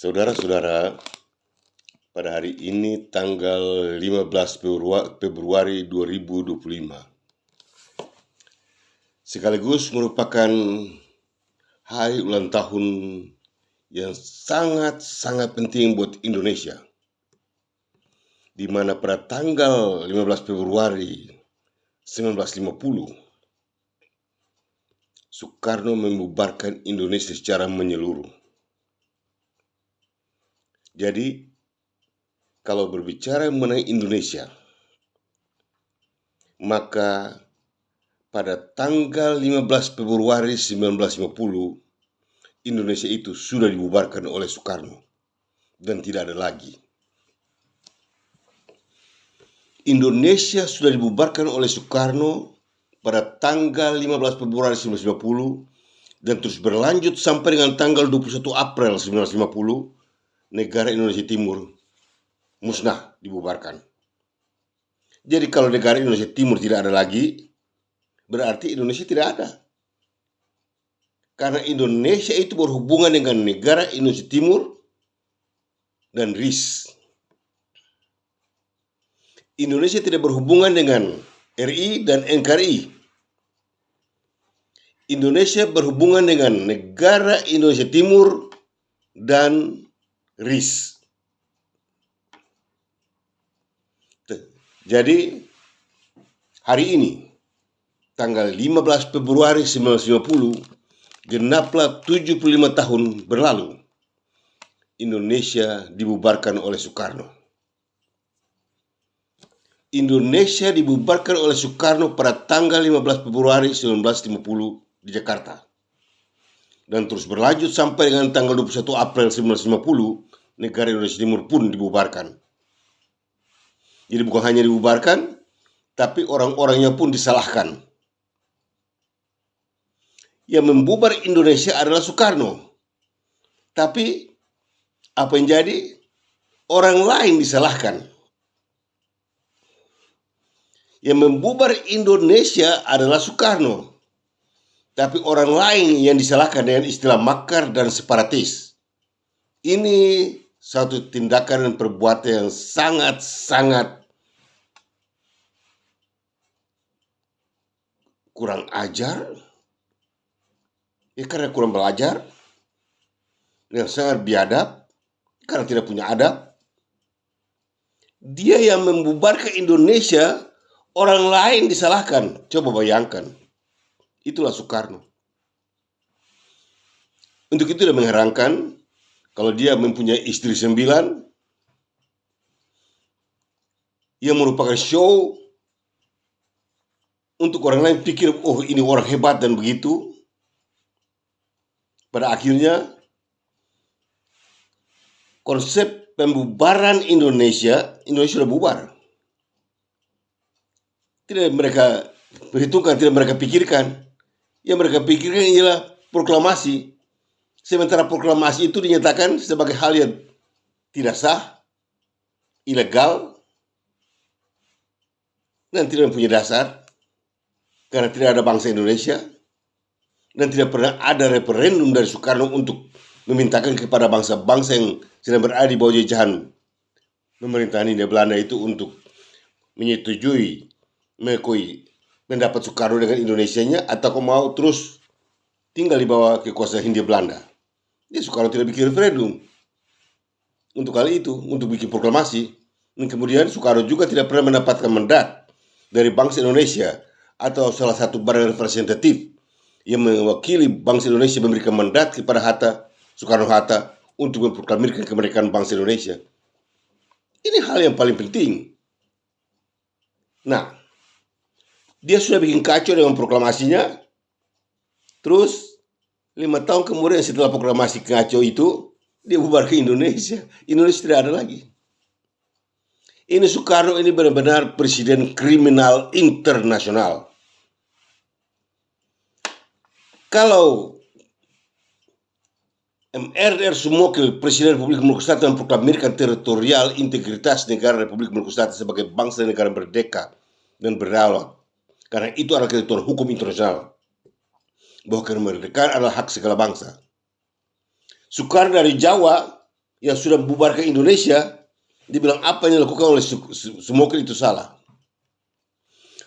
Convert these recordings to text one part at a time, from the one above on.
Saudara-saudara, pada hari ini tanggal 15 Februari 2025 sekaligus merupakan hari ulang tahun yang sangat penting buat Indonesia, di mana pada tanggal 15 Februari 1950 Soekarno membubarkan Indonesia secara menyeluruh. Jadi, kalau berbicara mengenai Indonesia, maka pada tanggal 15 Februari 1950, Indonesia itu sudah dibubarkan oleh Soekarno dan tidak ada lagi. Indonesia sudah dibubarkan oleh Soekarno pada tanggal 15 Februari 1950 dan terus berlanjut sampai dengan tanggal 21 April 1950, negara Indonesia Timur musnah, dibubarkan. Jadi kalau negara Indonesia Timur tidak ada lagi, berarti Indonesia tidak ada. Karena Indonesia itu berhubungan dengan negara Indonesia Timur dan RIS. Indonesia tidak berhubungan dengan RI dan NKRI. Indonesia berhubungan dengan negara Indonesia Timur dan RIS. Jadi hari ini tanggal 15 Februari 1950 genaplah 75 tahun berlalu Indonesia dibubarkan oleh Soekarno. Indonesia dibubarkan oleh Soekarno pada tanggal 15 Februari 1950 di Jakarta. Dan terus berlanjut sampai dengan tanggal 21 April 1950, negara Indonesia Timur pun dibubarkan. Jadi bukan hanya dibubarkan, tapi orang-orangnya pun disalahkan. Yang membubar Indonesia adalah Soekarno. Tapi apa yang jadi? Orang lain disalahkan. Yang membubar Indonesia adalah Soekarno. Tapi orang lain yang disalahkan dengan istilah makar dan separatis. Ini satu tindakan dan perbuatan yang sangat kurang ajar. Ya karena kurang belajar. Yang sangat biadab. Karena tidak punya adab. Dia yang membubarkan Indonesia, orang lain disalahkan. Coba bayangkan. Itulah Soekarno. Untuk itu tidak mengherankan kalau dia mempunyai istri 9 yang merupakan show untuk orang lain pikir, oh ini orang hebat dan begitu. Pada akhirnya konsep pembubaran Indonesia sudah bubar. Tidak mereka perhitungkan, tidak mereka pikirkan. Yang mereka pikirkan ialah proklamasi. Sementara proklamasi itu dinyatakan sebagai hal yang tidak sah, ilegal, dan tidak mempunyai dasar. Karena tidak ada bangsa Indonesia. Dan tidak pernah ada referendum dari Soekarno untuk memintakan kepada bangsa-bangsa yang sedang berada di bawah jajahan pemerintahan Hindia Belanda itu untuk menyetujui, mengakui pendapat Soekarno dengan Indonesianya atau mau terus tinggal di bawah kekuasaan Hindia Belanda. Jadi Soekarno tidak bikin referendum untuk kali itu, untuk bikin proklamasi. Dan kemudian Soekarno juga tidak pernah mendapatkan mandat dari bangsa Indonesia atau salah satu badan representatif yang mewakili bangsa Indonesia memberikan mandat kepada Soekarno-Hatta untuk memproklamirkan kemerdekaan bangsa Indonesia. Ini hal yang paling penting. Nah, dia sudah bikin kacau dengan proklamasinya. Terus 5 tahun kemudian setelah proklamasi kacau itu, dia bubar ke Indonesia. Indonesia tidak ada lagi. Ini Soekarno ini benar-benar presiden kriminal internasional. Kalau MRR Sumokil, Presiden Republik Maluku Selatan, memproklamirkan teritorial integritas negara Republik Maluku Selatan sebagai bangsa dan negara merdeka dan berdaulat, karena itu adalah ketentuan hukum internasional bahwa kemerdekaan adalah hak segala bangsa. Soekarno dari Jawa yang sudah membubarkan Indonesia, dibilang apa yang dilakukan oleh Sumokil itu salah.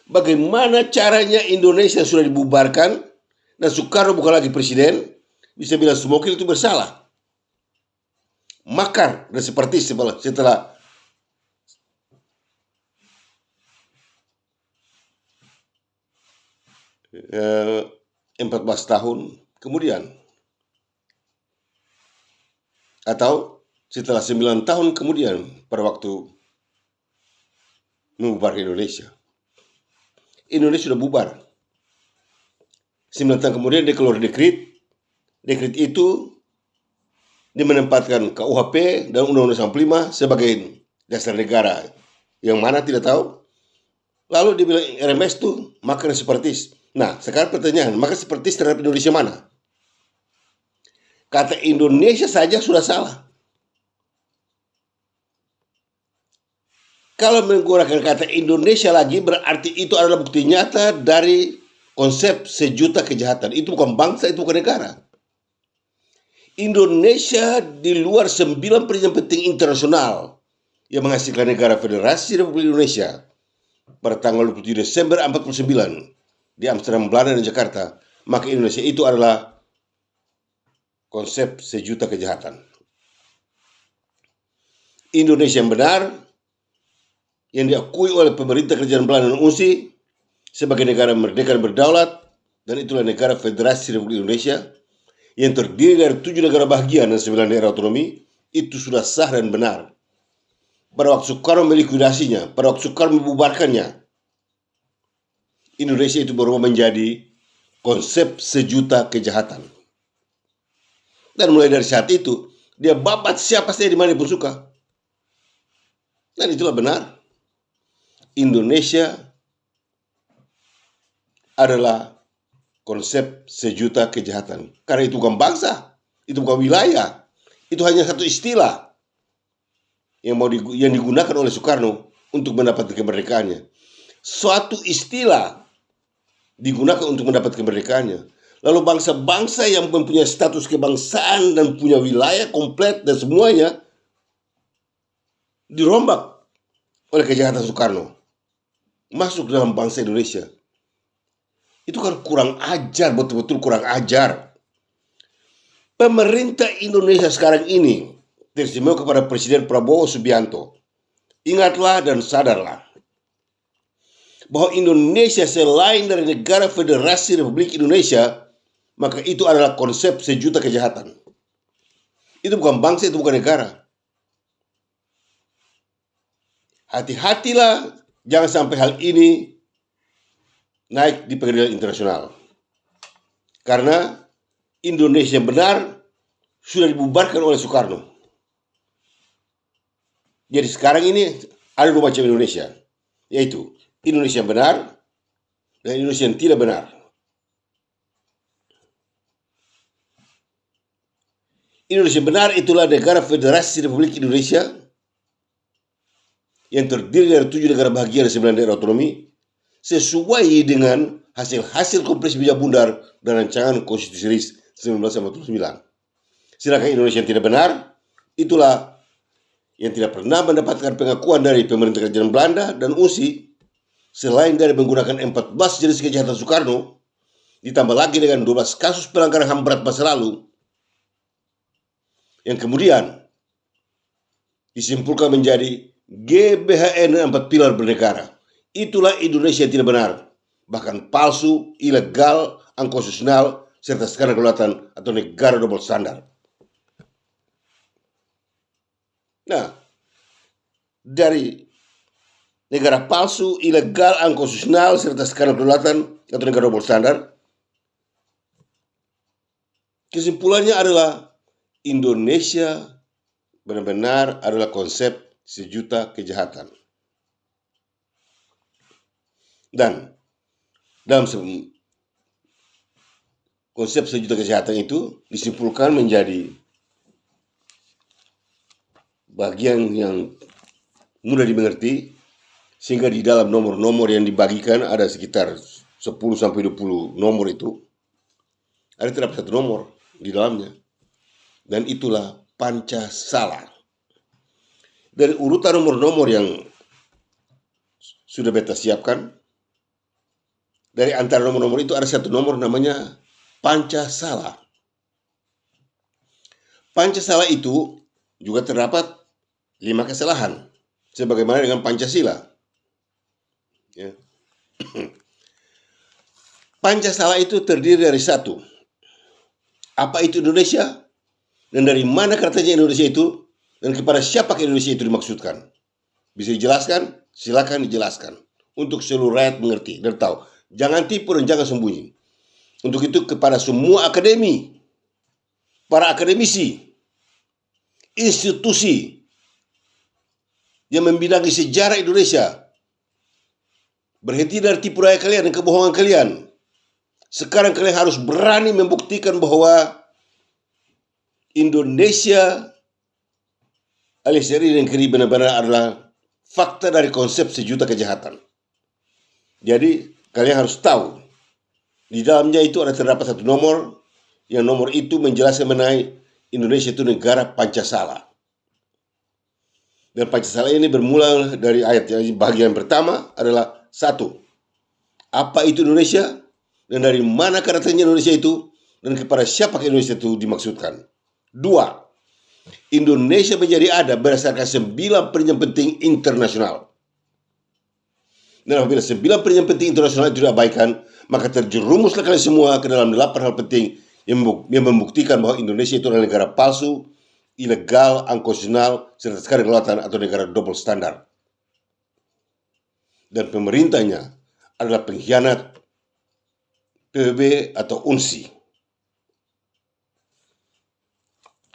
Bagaimana caranya Indonesia sudah dibubarkan dan Soekarno bukan lagi presiden, bisa bilang Sumokil itu bersalah? Makar dan seperti setelah 14 tahun kemudian, atau setelah 9 tahun kemudian pada waktu membubarkan Indonesia. Indonesia sudah bubar. 9 tahun kemudian dia keluar dekret. Dekret itu dia menempatkan KUHP dan Undang-Undang 45 sebagai dasar negara. Yang mana tidak tahu. Lalu dia bilang RMS itu makar separatis. Nah, sekarang pertanyaan, makar separatis terhadap Indonesia mana? Kata Indonesia saja sudah salah. Kalau menggunakan kata Indonesia lagi, berarti itu adalah bukti nyata dari konsep sejuta kejahatan. Itu bukan bangsa, itu bukan negara. Indonesia di luar 9 perjanjian penting internasional yang menghasilkan negara Federasi Republik Indonesia pada tanggal 27 Desember 49 di Amsterdam, Belanda dan Jakarta, maka Indonesia itu adalah konsep sejuta kejahatan. Indonesia yang benar, yang diakui oleh pemerintah kerajaan Belanda dan UNSI sebagai negara merdeka dan berdaulat, dan itulah negara Federasi Republik Indonesia yang terdiri dari 7 negara bahagian dan 9 daerah otonomi, itu sudah sah dan benar. Pada waktu Soekarno melikuidasinya, pada waktu Soekarno membubarkannya, Indonesia itu berubah menjadi konsep sejuta kejahatan. Dan mulai dari saat itu, dia babat siapa saja di mana pun suka. Dan itulah benar. Indonesia adalah konsep sejuta kejahatan. Karena itu bukan bangsa, itu bukan wilayah. Itu hanya satu istilah yang digunakan oleh Soekarno untuk mendapatkan kemerdekaannya. Suatu istilah digunakan untuk mendapatkan kemerdekaannya. Lalu bangsa-bangsa yang mempunyai status kebangsaan dan punya wilayah komplit dan semuanya dirombak oleh kejahatan Soekarno. Masuk dalam bangsa Indonesia. Itu kan kurang ajar, betul-betul kurang ajar. Pemerintah Indonesia sekarang ini teristimewa kepada Presiden Prabowo Subianto. Ingatlah dan sadarlah bahwa Indonesia selain dari negara Federasi Republik Indonesia, maka itu adalah konsep sejuta kejahatan. Itu bukan bangsa, itu bukan negara. Hati-hatilah, jangan sampai hal ini naik di pengadilan internasional. Karena Indonesia yang benar sudah dibubarkan oleh Soekarno. Jadi sekarang ini ada 2 macam Indonesia, yaitu Indonesia yang benar dan Indonesia yang tidak benar. Indonesia yang benar itulah negara Federasi Republik Indonesia yang terdiri dari 7 negara bahagian dan 9 daerah otonomi, sesuai dengan hasil kompresi bijak bundar dan rancangan konstitusi RIS 1949. Sedangkan Indonesia yang tidak benar, itulah yang tidak pernah mendapatkan pengakuan dari pemerintah kerajaan Belanda dan UNSI, selain dari menggunakan 14 jenis kejahatan Soekarno, ditambah lagi dengan 12 kasus pelanggaran HAM berat masa lalu, yang kemudian disimpulkan menjadi GBHN 4 pilar bernegara. Itulah Indonesia yang tidak benar, bahkan palsu, ilegal, unkonstitusional, serta skandal kedaulatan atau negara double standar. Nah, dari negara palsu, ilegal, unkonstitusional, serta skandal kedaulatan atau negara double standar, kesimpulannya adalah Indonesia benar-benar adalah konsep sejuta kejahatan. Dan dalam konsep sejuta kejahatan itu disimpulkan menjadi bagian yang mudah dimengerti, sehingga di dalam nomor-nomor yang dibagikan ada sekitar 10-20 nomor itu. Ada terdapat 1 nomor di dalamnya. Dan itulah Pancasala. Dari urutan nomor-nomor yang sudah beta siapkan, dari antara nomor-nomor itu ada satu nomor namanya Pancasala. Pancasala itu juga terdapat 5 kesalahan, sebagaimana dengan Pancasila. Ya. Pancasala itu terdiri dari satu, apa itu Indonesia, dan dari mana katanya Indonesia itu, dan kepada siapa Indonesia itu dimaksudkan. Bisa dijelaskan? Silakan dijelaskan. Untuk seluruh rakyat mengerti dan tahu. Jangan tipu dan jangan sembunyi. Untuk itu kepada semua akademi, para akademisi, institusi yang membidangi sejarah Indonesia, berhenti dari tipu daya kalian dan kebohongan kalian. Sekarang kalian harus berani membuktikan bahwa Indonesia alias RI Negeri benar-benar adalah fakta dari konsep sejuta kejahatan. Jadi kalian harus tahu di dalamnya itu ada terdapat satu nomor, yang nomor itu menjelaskan mengenai Indonesia itu negara Pancasala. Dan Pancasala ini bermula dari ayat yang bagian pertama adalah satu, apa itu Indonesia, dan dari mana katanya Indonesia itu, dan kepada siapa Indonesia itu dimaksudkan. Dua, Indonesia menjadi ada berdasarkan 9 perjanjian penting internasional. Dan apabila 9 perjanjian penting internasional itu diabaikan, maka terjerumuslah kalian semua ke dalam 8 hal penting yang membuktikan bahwa Indonesia itu adalah negara palsu, ilegal, unkonstitusional, serta sekali kelewatan atau negara double standar. Dan pemerintahnya adalah pengkhianat, PBB atau UNSI.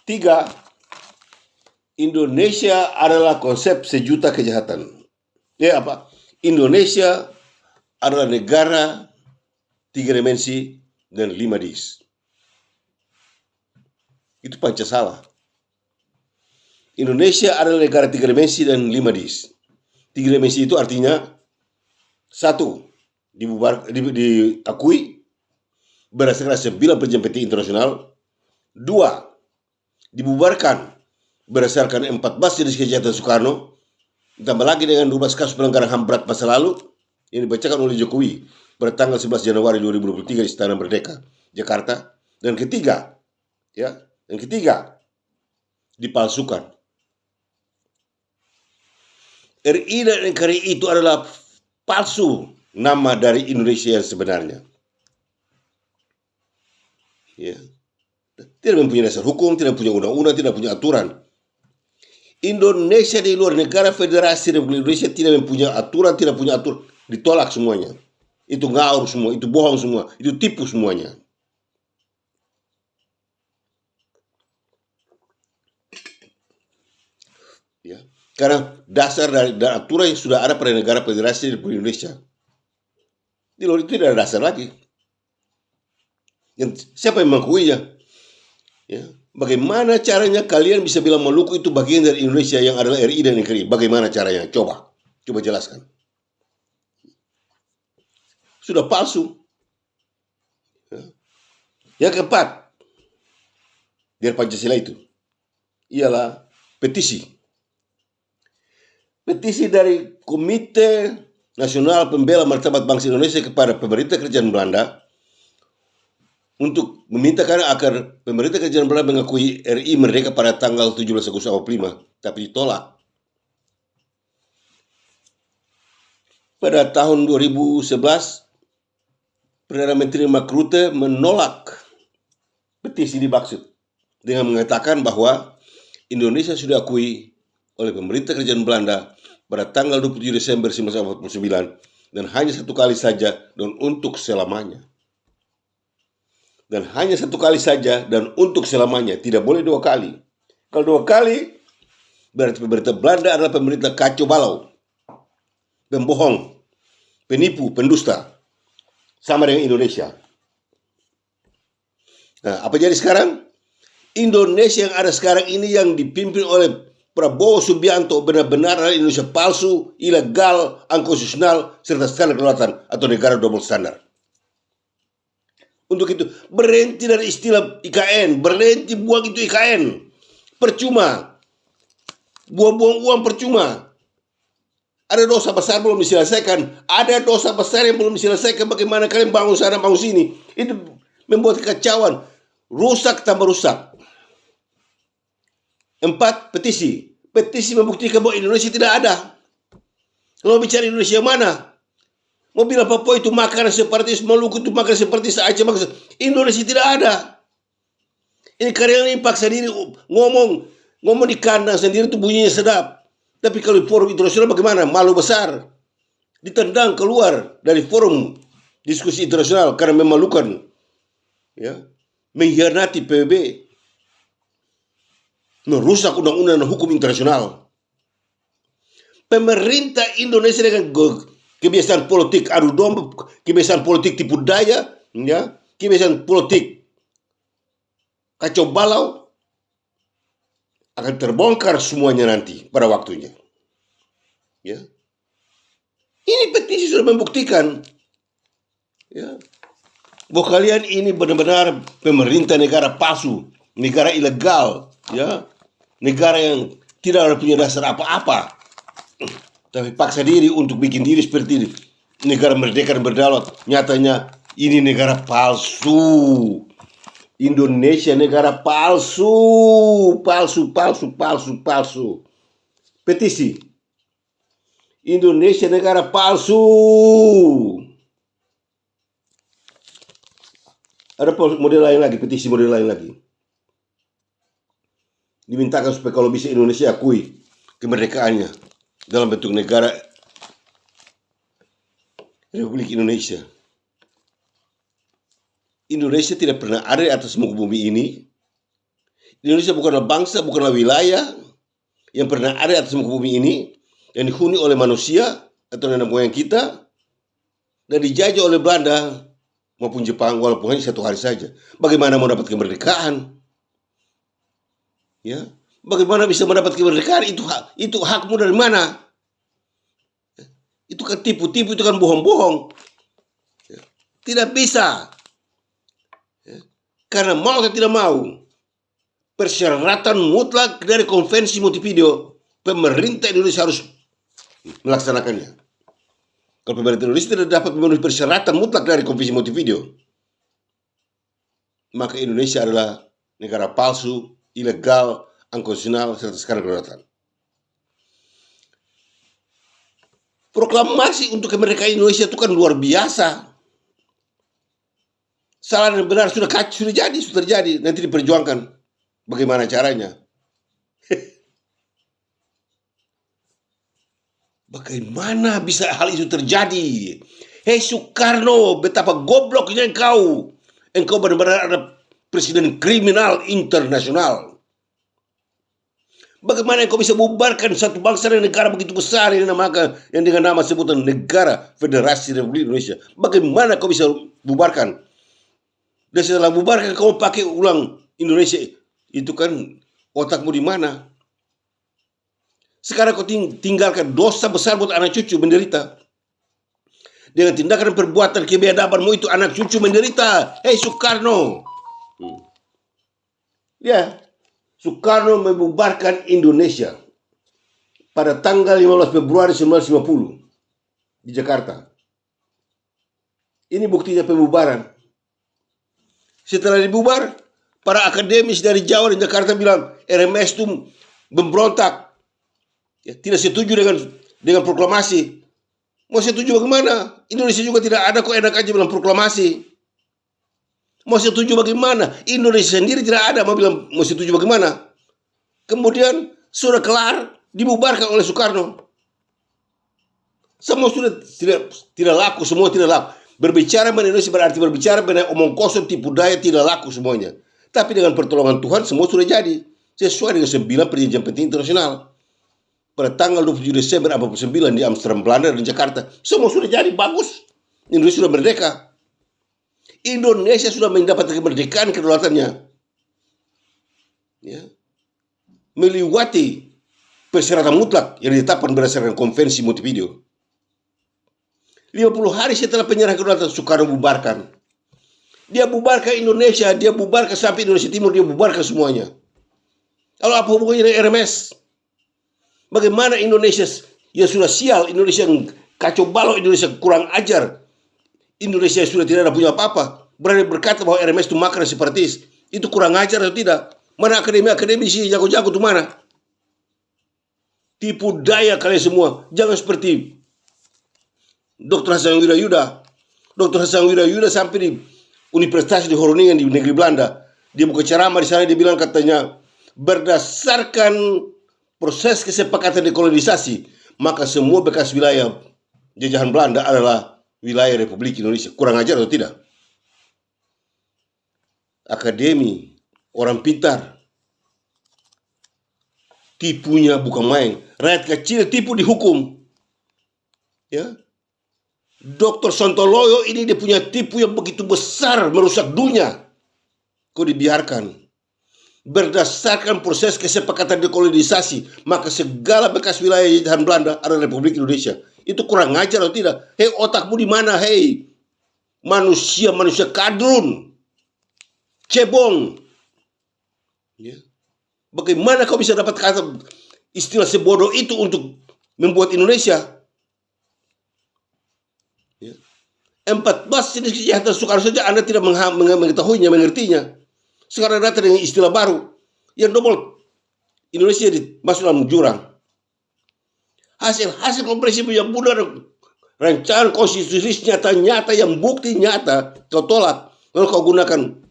3. Indonesia adalah konsep sejuta kejahatan. Ya apa? Indonesia adalah negara 3 dimensi dan 5 dis. Itu Pancasala. Indonesia adalah negara 3 dimensi dan 5 dis. 3 dimensi itu artinya 1. Diakui berdasarkan 9 perjanjian penting internasional. 2. Dibubarkan berdasarkan 14 jenis kejahatan Soekarno, ditambah lagi dengan 12 kasus pelanggaran HAM berat masa lalu yang dibacakan oleh Jokowi pada tanggal 11 Januari 2023 di Istana Merdeka, Jakarta. Dan ketiga, dipalsukan. RI dan NKRI itu adalah palsu nama dari Indonesia yang sebenarnya. Ya. Tidak mempunyai dasar hukum, tidak punya undang-undang, tidak punya aturan. Indonesia di luar negara Federasi Republik Indonesia tidak mempunyai aturan, tidak punya aturan. Ditolak semuanya. Itu ngawur semua, itu bohong semua, itu tipu semuanya. Ya. Karena dasar dari aturan yang sudah ada pada negara Federasi Republik Indonesia. Di luar itu tidak ada dasar lagi. Siapa yang mengakuinya? Ya. Bagaimana caranya kalian bisa bilang Maluku itu bagian dari Indonesia yang adalah RI dan NKRI? Bagaimana caranya? Coba jelaskan. Sudah palsu. Ya. Yang keempat, dari Pancasila itu ialah petisi. Petisi dari Komite Nasional Pembela Martabat Bangsa Indonesia kepada pemerintah kerajaan Belanda untuk memintakan agar pemerintah kerajaan Belanda mengakui RI merdeka pada tanggal 17 Agustus 1945, tapi ditolak. Pada tahun 2011, Perdana Menteri Mark Rutte menolak petisi dimaksud dengan mengatakan bahwa Indonesia sudah diakui oleh pemerintah kerajaan Belanda pada tanggal 27 Desember 1949 dan hanya satu kali saja dan untuk selamanya. Dan hanya satu kali saja dan untuk selamanya, tidak boleh 2 kali. Kalau 2 kali, berarti pemerintah Belanda adalah pemerintah kacau balau, pembohong, penipu, pendusta, sama dengan Indonesia. Nah, apa jadi sekarang? Indonesia yang ada sekarang ini yang dipimpin oleh Prabowo Subianto benar-benar adalah Indonesia palsu, ilegal, unkonstitusional, serta skandal kelewatan atau negara double standar. Untuk itu, berhenti dari istilah IKN, berhenti buang itu IKN. percuma. Buang-buang uang percuma. Ada dosa besar belum diselesaikan. Ada dosa besar yang belum diselesaikan. Bagaimana kalian bangun sana, bangun sini. Itu membuat kekacauan. Rusak tambah rusak. 4. Petisi. Petisi membuktikan bahwa Indonesia tidak ada. Kalau bicara Indonesia mana? Mau bilang Papua itu makanan separatis, Maluku itu makanan separatis, Aceh makanan. Indonesia tidak ada. Ini kalian ini paksa diri ngomong di kandang sendiri itu bunyinya sedap. Tapi kalau di forum internasional bagaimana? Malu besar. Ditendang keluar dari forum diskusi internasional karena memalukan. Ya. Mengkhianati PBB. Merusak undang-undang dan hukum internasional. Pemerintah Indonesia dengan kebiasaan politik adu domba, kebiasaan politik tipu daya, ya, kebiasaan politik kacau balau, akan terbongkar semuanya nanti pada waktunya. Ya. Ini petisi sudah membuktikan, ya, bahwa kalian ini benar-benar pemerintah negara palsu, negara ilegal, ya, negara yang tidak punya dasar apa-apa, tapi paksa diri untuk bikin diri seperti ini. Negara merdeka dan berdaulat, nyatanya ini negara palsu. Indonesia negara palsu. Petisi. Indonesia negara palsu. Ada model lain lagi, petisi model lain lagi. Dimintakan supaya kalau bisa Indonesia akui kemerdekaannya dalam bentuk negara Republik Indonesia. Indonesia tidak pernah ada di atas muka bumi ini. Indonesia bukanlah bangsa, bukanlah wilayah yang pernah ada di atas muka bumi ini, yang dihuni oleh manusia atau nenek moyang kita, dan dijajah oleh Belanda maupun Jepang, walaupun hanya 1 hari saja. Bagaimana mau dapat kemerdekaan? Ya, bagaimana bisa mendapat kemerdekaan? Itu hakmu dari mana? Itu kan tipu-tipu, itu kan bohong-bohong. Ya, tidak bisa. Karena mau atau tidak mau, persyaratan mutlak dari Konvensi Montevideo, pemerintah Indonesia harus melaksanakannya. Kalau pemerintah Indonesia tidak dapat memenuhi persyaratan mutlak dari Konvensi Montevideo, maka Indonesia adalah negara palsu, ilegal, unkonstitusional, serta sekarang kedaulatan. Proklamasi untuk kemerdekaan Indonesia itu kan luar biasa. Salah dan benar sudah terjadi, nanti diperjuangkan. Bagaimana caranya? Bagaimana bisa hal itu terjadi? Hei Soekarno, betapa gobloknya engkau. Engkau benar-benar ada presiden kriminal internasional. Bagaimana engkau bisa membubarkan satu bangsa dan negara begitu besar yang dengan nama sebutan Negara Federasi Republik Indonesia? Bagaimana kau bisa bubarkan? Dan setelah bubarkan kau pakai ulang Indonesia, itu kan otakmu di mana? Sekarang kau tinggalkan dosa besar buat anak cucu menderita. Dengan tindakan perbuatan kebiadabanmu itu anak cucu menderita. Hei Soekarno. Ya, Soekarno membubarkan Indonesia pada tanggal 15 Februari 1950 di Jakarta. Ini buktinya pembubaran. Setelah dibubar, para akademis dari Jawa dan Jakarta bilang RMS itu memberontak, ya, tidak setuju dengan proklamasi. Mau setuju bagaimana? Indonesia juga tidak ada kok, enak aja bilang proklamasi. Mau setuju bagaimana? Indonesia sendiri tidak ada, mau setuju bagaimana? Kemudian sudah kelar, dibubarkan oleh Soekarno. Semua sudah tidak laku, semua tidak laku. Berbicara mengenai Indonesia berarti berbicara mengenai omong kosong, tipu daya, tidak laku semuanya. Tapi dengan pertolongan Tuhan semua sudah jadi. Sesuai dengan 9 perjanjian penting internasional. Pada tanggal 27 Desember 1949 di Amsterdam, Belanda dan Jakarta. Semua sudah jadi, bagus. Indonesia sudah merdeka. Indonesia sudah mendapatkan kemerdekaan kedaulatannya. Ya. Melewati persyaratan mutlak yang ditetapkan berdasarkan Konvensi Montevideo. 50 hari setelah penyerahan kedaulatan, Soekarno bubarkan. Dia bubarkan Indonesia, dia bubarkan sampai Indonesia Timur, dia bubarkan semuanya. Lalu apa hubungannya dengan RMS? Bagaimana Indonesia yang sudah sial, Indonesia yang kacau balau, Indonesia kurang ajar, Indonesia sudah tidak ada punya apa-apa, berani berkata bahwa RMS itu makar separatis, itu kurang ajar atau tidak? Mana akademi sih jago-jago itu mana? Tipu daya kalian semua. Jangan seperti Dr. Hasan Wirayuda. Dr. Hasan Wirayuda sampai di Universitas di Groningen di negeri Belanda. Dia buka ceramah di sana, dia bilang katanya, berdasarkan proses kesepakatan dekolonisasi, maka semua bekas wilayah jajahan Belanda adalah wilayah Republik Indonesia. Kurang ajar atau tidak? Akademi, orang pintar, tipunya bukan main. Rakyat kecil tipu dihukum. Ya, Dr. Sontoloyo ini dia punya tipu yang begitu besar, merusak dunia. Kok dibiarkan? Berdasarkan proses kesepakatan dekolonisasi, maka segala bekas wilayah jajahan Belanda adalah Republik Indonesia. Itu kurang ajar atau tidak? Hei, otakmu di mana? Hei, manusia kadrun, cebong. Ya. Bagaimana kau bisa dapat kata istilah sebodoh itu untuk membuat Indonesia? Ya. 14 jenis kejahatan Soekarno saja Anda tidak mengetahuinya, mengertinya. Sekarang datang dengan istilah baru yang double Indonesia masuk dalam jurang. Hasil komprehensif yang benar, rancangan konstitusi nyata yang bukti nyata kau tolak, lalu kau gunakan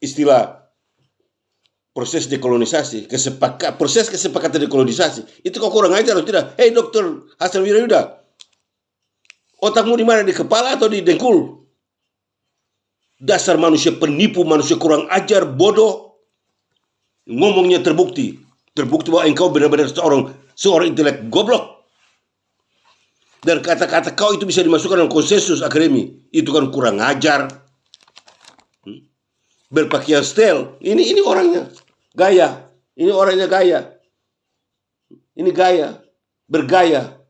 istilah proses dekolonisasi, proses kesepakatan dekolonisasi. Itu kau kurang ajar atau tidak? Hei Dr. Hasan Wirayuda, otakmu di mana? Di kepala atau di dengkul? Dasar manusia penipu, manusia kurang ajar, bodoh. Ngomongnya terbukti bahwa engkau benar-benar seorang intelek goblok. Dan kata-kata kau itu bisa dimasukkan dalam konsensus akademi. Itu kan kurang ajar. Berpakaian style. Ini orangnya gaya. Ini orangnya gaya. Ini gaya. Bergaya.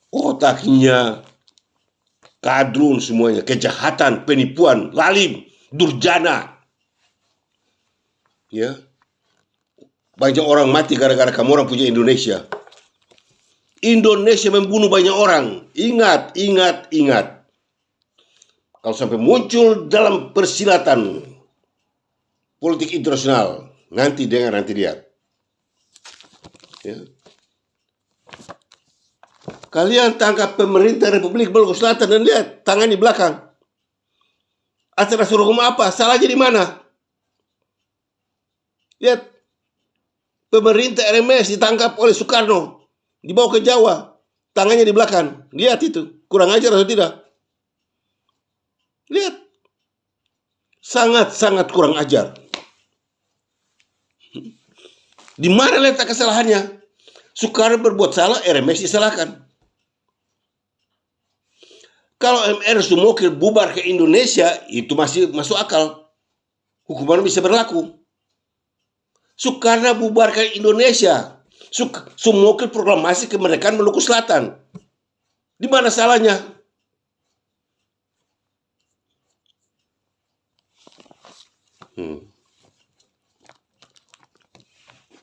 Otaknya kadrun semuanya, kejahatan, penipuan, lalim, durjana. Ya. Banyak orang mati gara-gara kamu orang punya Indonesia. Indonesia membunuh banyak orang. Ingat. Kalau sampai muncul dalam persilatan politik internasional, nanti lihat. Ya. Kalian tangkap pemerintah Republik Maluku Selatan dan lihat tangan di belakang. Acara suruh apa? Salahnya di mana? Lihat, pemerintah RMS ditangkap oleh Soekarno, dibawa ke Jawa, tangannya di belakang. Lihat itu, kurang ajar atau tidak? Lihat, sangat kurang ajar. Di mana letak kesalahannya? Soekarno berbuat salah, RMS disalahkan. Kalau MR Sumokil bubar ke Indonesia, itu masih masuk akal. Hukuman bisa berlaku. Soekarno bubar ke Indonesia. Sumokil proklamasi kemerdekaan Maluku Selatan. Di mana salahnya?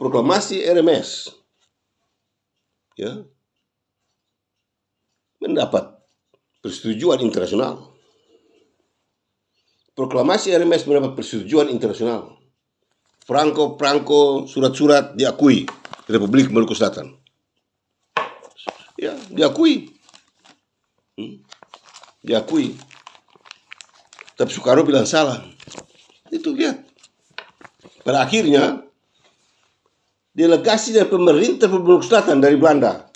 Proklamasi RMS. Ya. Mendapat persetujuan internasional. Proklamasi RMS mendapat persetujuan internasional. Franco surat-surat diakui Republik Maluku Selatan. Ya, diakui. Diakui. Tapi Soekarno bilang salah. Itu lihat. Pada akhirnya delegasi dari pemerintah Maluku Selatan dari Belanda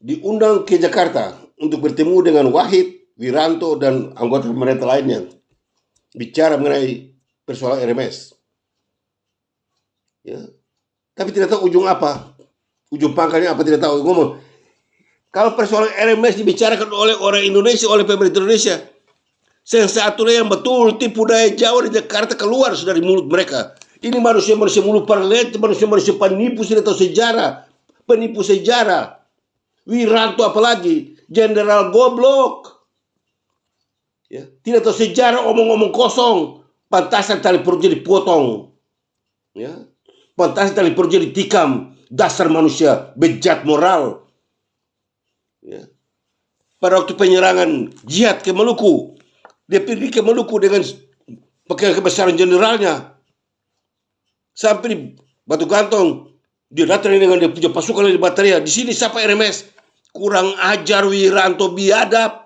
diundang ke Jakarta untuk bertemu dengan Wahid, Wiranto, dan anggota pemerintah lainnya. Bicara mengenai persoalan RMS. Ya. Tapi tidak tahu ujung apa. Ujung pangkalnya apa tidak tahu. Ngomong, kalau persoalan RMS dibicarakan oleh orang Indonesia, oleh pemerintah Indonesia, satu-satunya yang betul tipu daya Jawa di Jakarta keluar dari mulut mereka. Ini manusia-manusia mulut parlet, manusia-manusia penipu, tidak tahu sejarah. Penipu sejarah. Wiranto apalagi, jenderal goblok. Ya, tidak tahu sejarah, omong-omong kosong. Pantasan tali perutnya dipotong. Ya, pantas dari perlu jadi tikam dasar manusia bejat moral. Ya. Pada waktu penyerangan jihad ke Maluku, dia pergi ke Maluku dengan pakai kebesaran generalnya. Sampai di Batu Gantong, dia datang dengan dia punya pasukan dari Batavia. Di sini siapa RMS? Kurang ajar Wiranto biadab.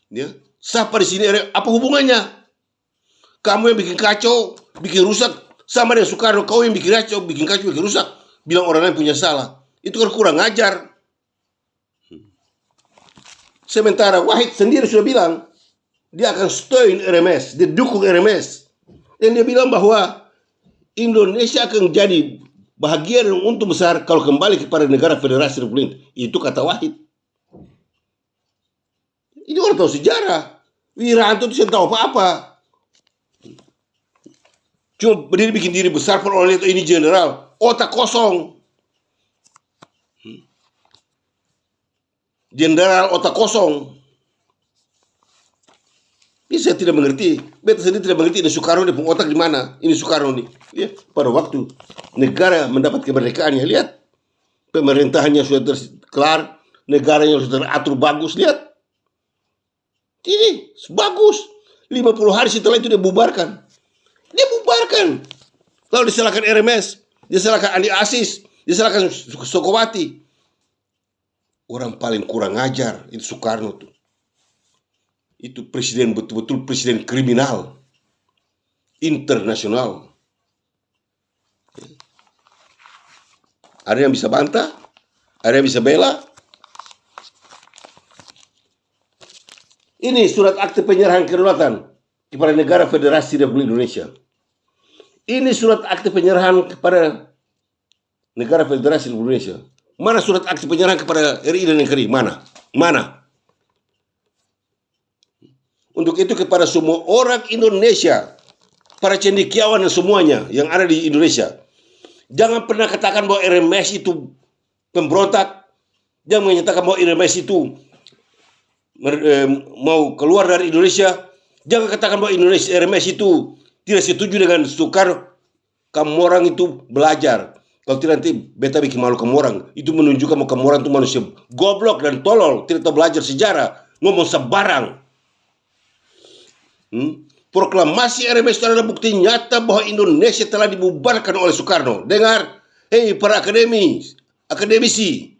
Ya, siapa di sini? Apa hubungannya? Kamu yang bikin kacau, bikin rusak, sama dengan Soekarno. Kau yang bikin kacau, bikin rusak. Bilang orang lain punya salah. Itu kan kurang ajar. Sementara Wahid sendiri sudah bilang, dia akan stay RMS, dia dukung RMS. Dan dia bilang bahwa Indonesia akan jadi bahagia dan untung besar kalau kembali kepada negara Federasi Republik. Itu kata Wahid. Ini orang tahu sejarah. Wiranto itu tahu apa-apa. Cuma berdiri bikin diri besar pun orang lihat ini general. Otak kosong. Jenderal otak kosong. Ini saya tidak mengerti. Beta sendiri tidak mengerti ini Soekarno dia otak di mana? Ini Soekarno nih. Ya, pada waktu negara mendapat kemerdekaannya, lihat pemerintahannya sudah kelar, negaranya sudah teratur bagus, lihat. Ini bagus. 50 hari setelah itu dia bubarkan. Dia bubarkan. Lalu disalahkan RMS, disalahkan Andi Asis, disalahkan Sokowati. Orang paling kurang ajar itu Soekarno tuh. Itu presiden betul-betul presiden kriminal internasional. Ada yang bisa bantah? Ada yang bisa bela? Ini surat akte penyerahan kedaulatan kepada negara Federasi Republik Indonesia. Ini surat akte penyerahan kepada negara Federasi Republik Indonesia. Mana surat akte penyerahan kepada RI dan NKRI? Mana? Mana? Untuk itu kepada semua orang Indonesia, para cendekiawan dan semuanya yang ada di Indonesia, jangan pernah katakan bahwa RMS itu pemberontak. Jangan menyatakan bahwa RMS itu mau keluar dari Indonesia. Jangan katakan bahwa RMS itu tidak setuju dengan Soekarno. Kamu orang itu belajar. Kalau tidak nanti beta bikin malu kamu orang. Itu menunjukkan bahwa kamu orang itu manusia goblok dan tolol. Tidak tahu belajar sejarah. Ngomong sebarang. Proklamasi RMS itu adalah bukti nyata bahwa Indonesia telah dibubarkan oleh Soekarno. Dengar, hei para akademisi,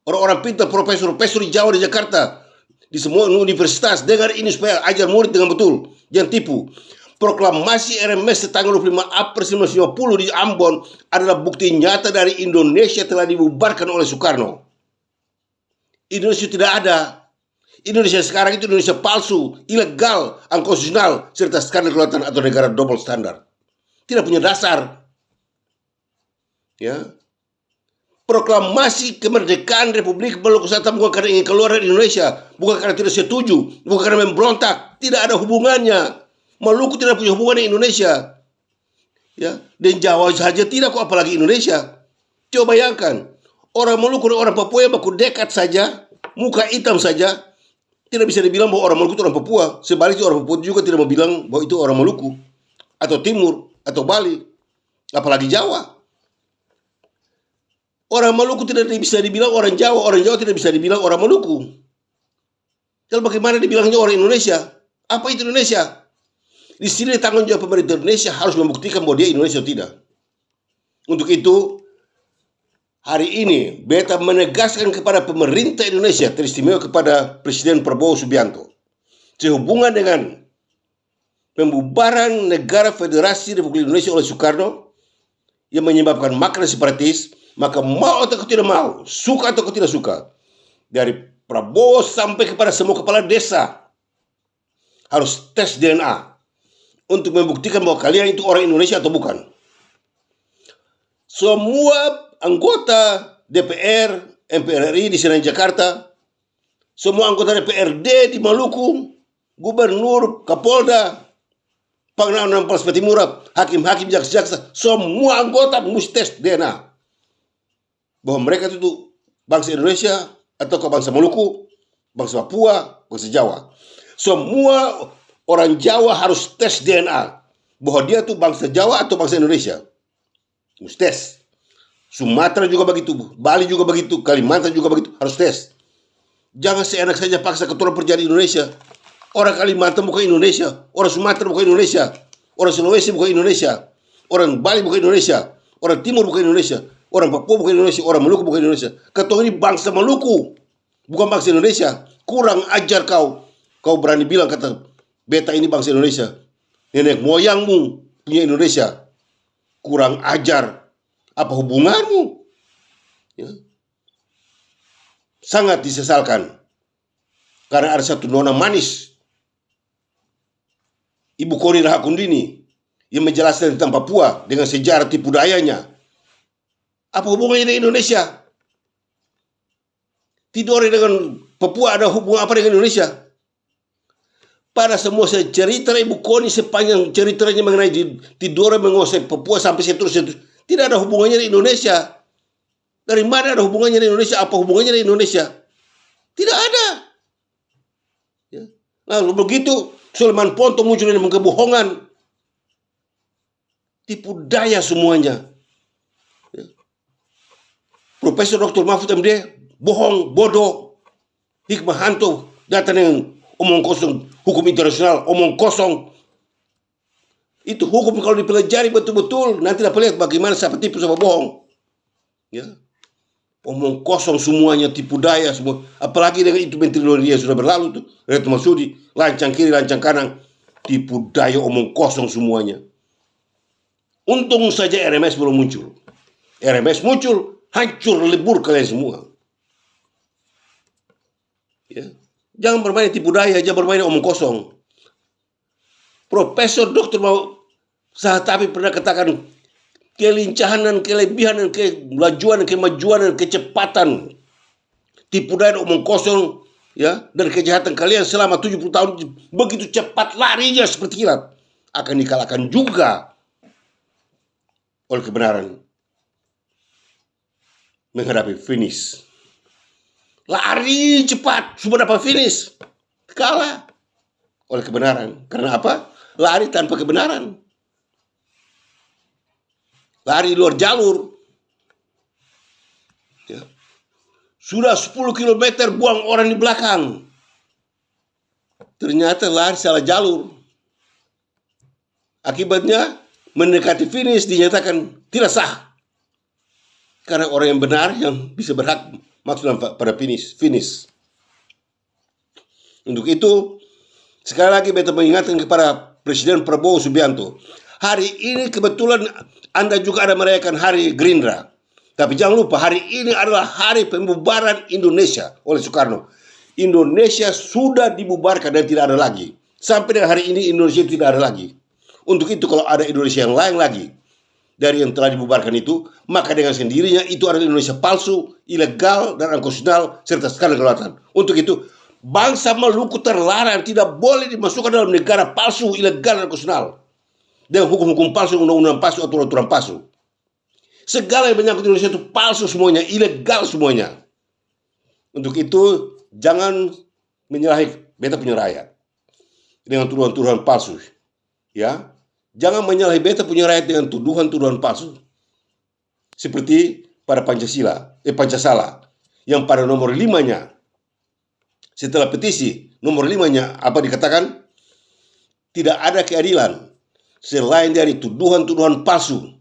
orang-orang pintar, profesor di Jawa, di Jakarta, di semua universitas, dengar ini supaya ajar murid dengan betul. Jangan tipu. Proklamasi RMS tanggal 25 April 1950 di Ambon adalah bukti nyata dari Indonesia telah dibubarkan oleh Soekarno. Indonesia tidak ada. Indonesia sekarang itu Indonesia palsu, ilegal, unconstitutional, serta skandal kelautan atau negara double standar. Tidak punya dasar. Ya. Proklamasi kemerdekaan Republik Maluku Selatan bukan karena ingin keluar dari Indonesia, bukan karena tidak setuju, bukan karena memberontak. Tidak ada hubungannya. Maluku tidak punya hubungan dengan Indonesia. Ya, dan Jawa saja tidak, kok apalagi Indonesia. Coba bayangkan, orang Maluku dan orang Papua yang baku dekat saja, muka hitam saja, tidak bisa dibilang bahwa orang Maluku itu orang Papua. Sebaliknya orang Papua juga tidak mau bilang bahwa itu orang Maluku atau Timur atau Bali, apalagi Jawa. Orang Maluku tidak bisa dibilang orang Jawa tidak bisa dibilang orang Maluku. Lalu bagaimana dibilangnya orang Indonesia? Apa itu Indonesia? Di sini tanggung jawab pemerintah Indonesia harus membuktikan bahwa dia Indonesia atau tidak. Untuk itu, hari ini beta menegaskan kepada pemerintah Indonesia, teristimewa kepada Presiden Prabowo Subianto, sehubungan dengan pembubaran negara Federasi Republik Indonesia oleh Soekarno yang menyebabkan makna separatis, maka mau atau tidak mau, suka atau tidak suka, dari Prabowo sampai kepada semua kepala desa harus tes DNA untuk membuktikan bahwa kalian itu orang Indonesia atau bukan. Semua anggota DPR, MPR RI di Senayan Jakarta, semua anggota DPRD di Maluku, gubernur, kapolda, Pangdam Polres Patimura, hakim-hakim, jaksa-jaksa, semua anggota mesti tes DNA bahwa mereka itu bangsa Indonesia atau bangsa Maluku, bangsa Papua, bangsa Jawa. Semua orang Jawa harus tes DNA. bahwa dia tuh bangsa Jawa atau bangsa Indonesia. Harus tes. Sumatera juga begitu, Bali juga begitu, Kalimantan juga begitu, harus tes. Jangan seenak saja paksa ketua perjalanan Indonesia. Orang Kalimantan bukan Indonesia, orang Sumatera bukan Indonesia, orang Sulawesi bukan Indonesia, orang Bali bukan Indonesia, orang Timur bukan Indonesia, orang Papua bukan Indonesia, orang Maluku bukan Indonesia. Ketua ini bangsa Maluku, bukan bangsa Indonesia. Kurang ajar kau. Kau berani bilang kata beta ini bangsa Indonesia. Nenek moyangmu punya Indonesia. Kurang ajar. Apa hubunganmu? Ya. Sangat disesalkan. Karena ada satu nona manis, Ibu Koni Rahakundini, yang menjelaskan tentang Papua dengan sejarah tipu dayanya. Apa hubungannya dengan Indonesia? Tidore dengan Papua ada hubungan apa dengan Indonesia? Pada semua cerita Ibu Koni sepanjang ceritanya mengenai Tidore menguasai Papua sampai seterusnya, tidak ada hubungannya dengan Indonesia. Dari mana ada hubungannya dengan Indonesia? Apa hubungannya dengan Indonesia? Tidak ada. Ya. Lalu begitu Sulaiman Ponto muncul dengan kebohongan, tipu daya semuanya. Ya. Profesor Dr. Mahfud MD bohong, bodoh. Hikmahanto datang dengan omong kosong, hukum internasional, omong kosong. Itu hukum kalau dipelajari betul-betul, nanti dapat lihat bagaimana siapa tipu, siapa bohong. Ya. Omong kosong semuanya, tipu daya semua. Apalagi dengan itu Menteri Luar Negeri sudah berlalu tuh, Retno Marsudi, lancang kiri, lancang kanan. Tipu daya, omong kosong semuanya. Untung saja RMS belum muncul. RMS muncul, hancur lebur kalian semua. Ya. Jangan bermain tipu daya, jangan bermain omong kosong. Profesor Dr. Sahatapi pernah katakan, kelincahan dan kelebihan dan kelajuan dan kemajuan dan kecepatan tipu daya omong kosong ya dan kejahatan kalian selama 70 tahun begitu cepat larinya seperti kilat akan dikalahkan juga oleh kebenaran menghadapi finish. Lari cepat sudah dapat finish, kalah oleh kebenaran. Karena apa? Lari tanpa kebenaran. Lari luar jalur. Ya. Sudah 10 km buang orang di belakang. Ternyata lari salah jalur. Akibatnya mendekati finish dinyatakan tidak sah. Karena orang yang benar yang bisa berhak maksudnya pada finish. Untuk itu sekali lagi beta mengingatkan kepada Presiden Prabowo Subianto. Hari ini kebetulan Anda juga ada merayakan Hari Gerindra. Tapi jangan lupa hari ini adalah hari pembubaran Indonesia oleh Soekarno. Indonesia sudah dibubarkan dan tidak ada lagi. Sampai dengan hari ini Indonesia tidak ada lagi. Untuk itu kalau ada Indonesia yang lain lagi dari yang telah dibubarkan itu, maka dengan sendirinya itu adalah Indonesia palsu, ilegal, dan unconstitusional, serta skandal kelewatan. Untuk itu, bangsa Maluku terlarang tidak boleh dimasukkan dalam negara palsu, ilegal, dan unconstitusional. Dengan hukum-hukum palsu, undang-undang palsu, aturan-aturan palsu. Segala yang menyangkut Indonesia itu palsu semuanya, ilegal semuanya. Untuk itu, jangan menyalahi beta punya rakyat dengan tuduhan-tuduhan palsu. Ya, jangan menyalahi beta punya rakyat dengan tuduhan-tuduhan palsu. Seperti pada Pancasila, yang pada nomor 5-nya, setelah petisi, nomor 5-nya, apa dikatakan? Tidak ada keadilan selain dari tuduhan-tuduhan palsu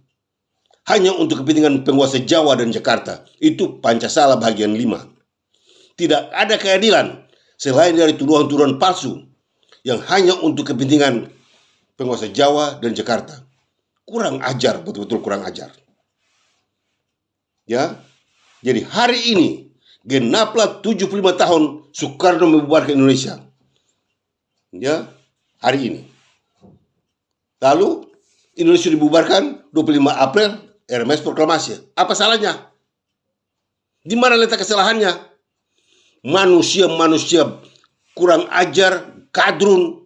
hanya untuk kepentingan penguasa Jawa dan Jakarta. Itu Pancasila bagian 5. Tidak ada keadilan selain dari tuduhan-tuduhan palsu yang hanya untuk kepentingan penguasa Jawa dan Jakarta. Kurang ajar, betul-betul kurang ajar. Ya. Jadi hari ini genaplah 75 tahun Soekarno membubarkan Indonesia. Ya, hari ini. Lalu Indonesia dibubarkan 25 April, RMS proklamasi. Apa salahnya? Di mana letak kesalahannya? Manusia kurang ajar, kadrun,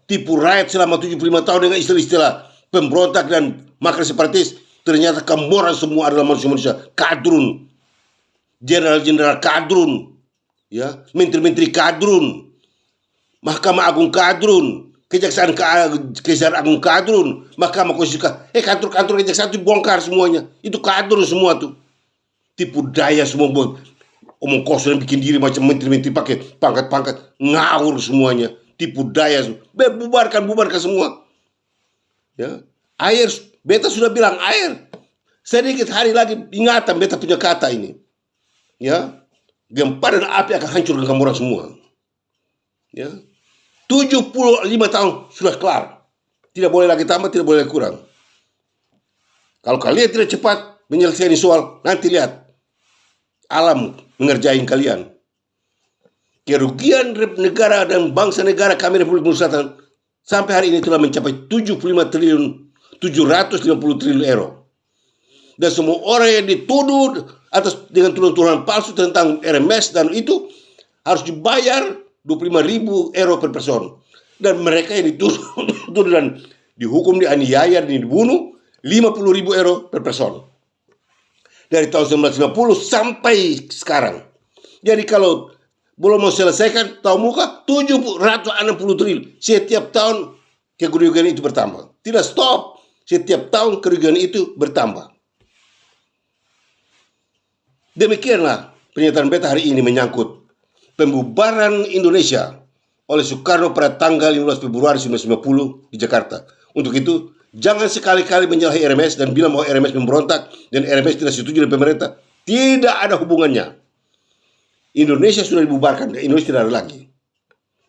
tipu rakyat selama 75 tahun dengan istilah-istilah pemberontak dan makar separatis. Ternyata kamoran semua adalah manusia-manusia kadrun, jenderal-jenderal kadrun, ya, menteri-menteri kadrun, Mahkamah Agung kadrun, Kejaksaan Agung kadrun, Mahkamah Konstitusi, kantor-kantor kejaksaan itu bongkar semuanya. Itu kadrun semua tuh. Tipu daya semua, omong kosong bikin diri macam menteri-menteri pakai pangkat-pangkat, ngawur semuanya. Tipu daya, bubarkan semua. Ya, air, beta sudah bilang air. Sedikit hari lagi ingatan beta punya kata ini. Ya, gempa dan api akan hancurkan kamu orang semua. Ya, 75 tahun sudah kelar. Tidak boleh lagi tambah, tidak boleh lagi kurang. Kalau kalian tidak cepat menyelesaikan soal, nanti lihat alam mengerjain kalian. Kerugian negara dan bangsa negara kami Republik Indonesia Selatan sampai hari ini telah mencapai 750 triliun euro. Dan semua orang yang dituduh dengan tuduhan palsu tentang RMS dan itu harus dibayar 25.000 euro per person. Dan mereka yang dituduh dan dihukum, dianiaya, dan dibunuh 50.000 euro per person. Dari tahun 1950 sampai sekarang. Jadi kalau belum mau selesaikan, tahu muka 760 triliun. Setiap tahun kerugian itu bertambah. Tidak stop. Setiap tahun kerugian itu bertambah. Demikianlah pernyataan beta hari ini menyangkut pembubaran Indonesia oleh Soekarno pada tanggal 15 Februari 1950 di Jakarta. Untuk itu, jangan sekali-kali menyalahi RMS dan bilang bahwa RMS memberontak dan RMS tidak setuju dengan pemerintah. Tidak ada hubungannya. Indonesia sudah dibubarkan, Indonesia tidak ada lagi.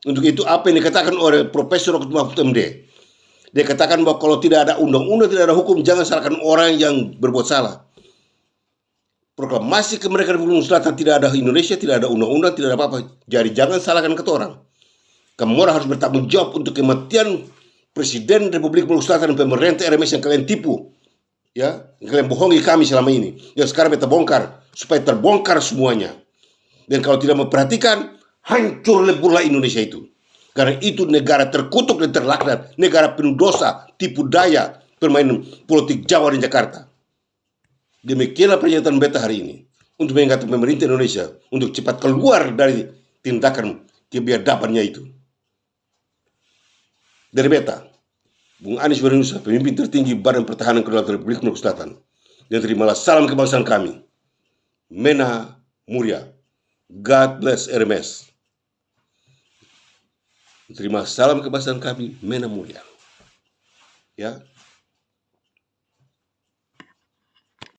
Untuk itu, apa yang dikatakan oleh Profesor Dr. Mahfud MD, dia katakan bahwa kalau tidak ada undang-undang, tidak ada hukum, jangan salahkan orang yang berbuat salah. Proklamasi kemerdekaan Republik Indonesia Selatan, tidak ada Indonesia, tidak ada undang-undang, tidak ada apa-apa. Jadi jangan salahkan kata orang. Kamu harus bertanggung jawab untuk kematian Presiden Republik Indonesia Selatan dan pemerintah RMS yang kalian tipu. Ya, yang kalian bohongi kami selama ini. Yang sekarang kita bongkar, supaya terbongkar semuanya. Dan kalau tidak memperhatikan, hancur leburlah Indonesia itu. Karena itu negara terkutuk dan terlaknat, negara penuh dosa, tipu daya, permainan politik Jawa di Jakarta. Demikianlah pernyataan beta hari ini untuk mengingatkan pemerintah Indonesia untuk cepat keluar dari tindakan kebiadabannya itu. Dari beta, Bung Anies Baswedan, pemimpin tertinggi Badan Pertahanan Kedaulatan Republik Indonesia Selatan, dan terimalah salam kebangsaan kami. Mena Mulia. God bless RMS. Terima salam kebangsaan kami, Mena Mulia. Ya.